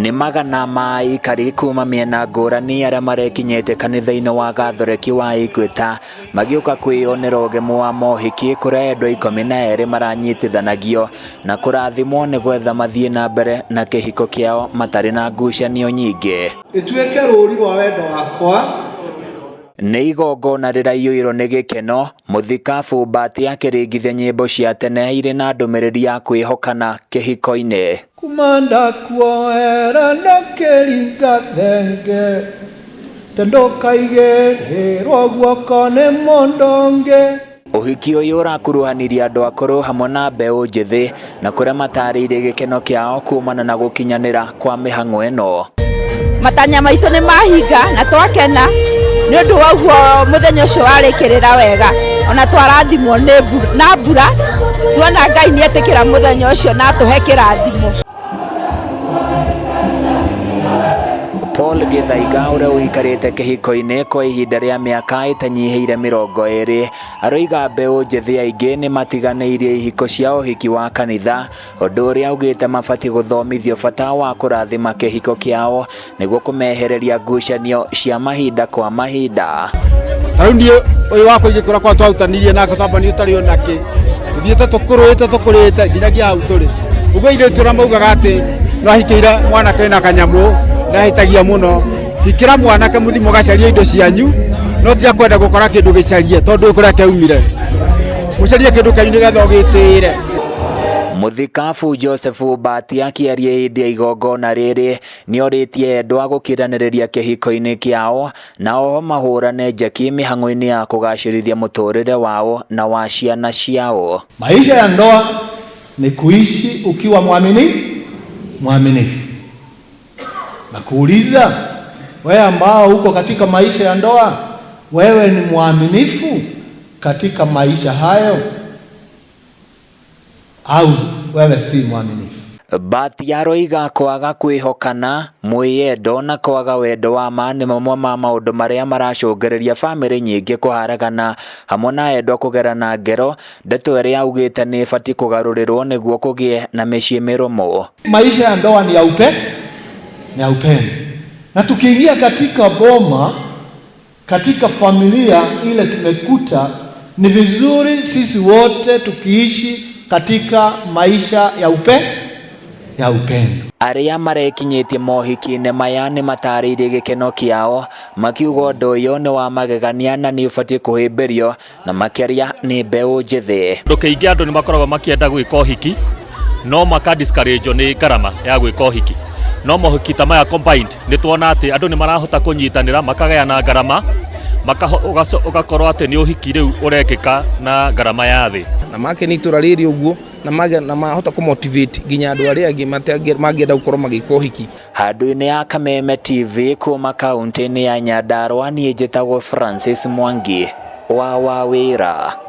Ni magana ma aikari kuma miena ngũrani arĩa marekinyĩte kanitha-inĩ wa Gathoreki wa Ikweta magĩũka kwĩyonera ũgemu wa mohiki kũrĩa andũ 12 maranyitithanagio na kũrathimwo nĩ gwetha mathiĩ na mbere na kĩhiko kĩao matarĩ na ngucanio nyingĩ. Ituĩke rũri rwa wendo wakwa. Nĩ igongona rĩraiyũirwo nĩ gĩkeno, mũthikabu Mbati akĩringithia nyĩmbo cia tene irĩ na ndũmĩrĩri ya kwĩhokana kĩhiko-inĩ. Kumanda kuoera na kĩringa thenge tendo kaigĩrĩrwo guoko nĩ mũndonge. Ũhiki ũyũ ũrakuruhanirie andũ akũrũ hamwe na mbeũ njĩthĩ na kũrĩa matarĩirie gĩkeno kĩao kumana na gũkinyanĩra kwa mĩhang'o ĩno. Matanya maitũ nĩ mahinga na twakena nĩ ũndũ wa ũguo mũthenya ũcio warĩkĩrĩra wega, ona twarathimwo na mbura tuona Ngai nĩ etĩkĩra mũthenya ũcio na atũhe kĩrathimo. Paul Githaiga ũrĩa ũikarĩte kĩhiko-inĩ kwa ihinda rĩa mĩaka ĩtanyihĩire 20 aroiga mbeũ njĩthĩ aingĩ nĩ matiganĩirie ihiko cia ũhiki wa kanitha, ũndũ ũrĩa augĩte mabatiĩ gũthomithio bata wa kũrathima kĩhiko kĩao nĩguo kũmehereria ngucanio cia mahinda kwa mahinda. Tarĩu niĩ ũyũ wakwa ingĩkora kwa twahutanirie nake twambani ũtarĩ onake tuthiĩte tũkũrĩte nginyagia hau tũrĩ ũguo airĩtu arĩa maugaga atĩ no ahikĩire mwanake na kanyamũ nahitagia muno hikira mwanake muthimo gacaria indo cianyu no tia kwenda gukora kindu gicarie tondu kuria keumire mucarie kindu kanyu nigetha ugitire. Muthikabu Joseph Mbati akĩaria hĩndĩ ya igongona rĩrĩ nĩorĩtie endwa gũkiranĩrĩria kĩhiko-inĩ kĩao na oho mahũrane njeki mĩhang'o-inĩ ya kũgacĩrithia mũtũrĩre wao na wa ciana ciao. Maisha ya ndoa ni kuishi ukiwa mwaminifu. Na kuuliza wewe ambao uko katika maisha ya ndoa, wewe ni mwaminifu katika maisha hayo au wewe si mwaminifu? Mbati aroiga kwaga kwĩhokana, mwĩyendo na kwaga wendo wa ma nĩ mamwe ma maũndũ marĩa maracũngĩrĩria bamĩrĩ nyingĩ kũharagana hamwe na endwa kũgerana ngero, ndeto ĩrĩa augĩte nĩ ĩbatiĩ kũgarũrĩrwo nĩguo kũgĩe na mĩciĩ mĩrũmu. Maisha ya ndoa ni ya upendo. Na tukiingia katika boma, katika familia ile tumekuta ni vizuri sisi wote tukiishi katika maisha ya upendo. Arĩa marekinyĩtie mohiki-inĩ maya nĩ matarĩirie gĩkeno kĩao makiuga ũndũ ũyũ nĩ wa magegania na nĩ ũbatiĩ kũhĩmbĩrio na makĩria nĩ mbeũ njĩthĩ. Ũndũ kaingĩ andũ nĩ makoragwo makĩenda gwĩka ũhiki no maka-discourage nĩ ngarama ya gwĩka ũhiki. No mohiki ta maya combined nĩ tuona atĩ andũ nĩ marahota kũnyitanĩra makagayana ngarama ũgakorwo atĩ nĩ ũhiki rĩu ũrekĩka na ngarama ya thĩ. Na make nĩ itũra rĩrĩ ũguo na mahota kũmotivate nginya andũ arĩa angĩ mangĩenda gũkorwo magĩka ũhiki. Handũ-inĩ ya Kameme TV kuma kaunti-inĩ ya Nyandarua niĩ njĩtagwo Francis Mwangi wa Wawĩra.